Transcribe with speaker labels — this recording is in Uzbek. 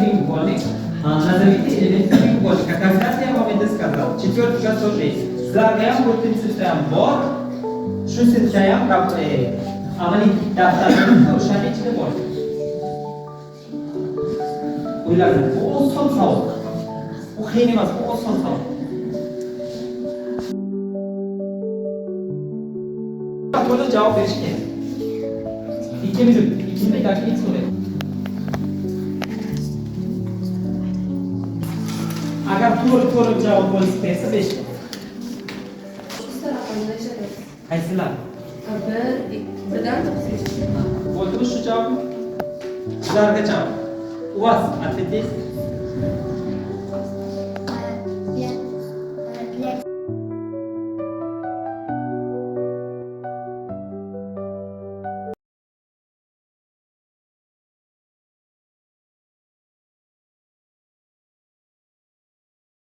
Speaker 1: треугольник, назовите элемент треугольника. Когда я вам это сказал? Четвертый класс тоже есть. Слагаем, to'rtinchi ham bor. Shuncha ham amaliy daftarlarimizda o'shaning ichida bor. O'yladim, bu oson savol. Bu qiyin emas, bu oson savol. Buni javob berish kerak. 2 minut, 2 minut yoki 3 so'raydi. Agar to'g'ri javob bo'lsa, 5 ta. Qaysilar?
Speaker 2: 1dan 9.
Speaker 1: Bo'ldi shu javob. Sizlarga javob. У вас ответить?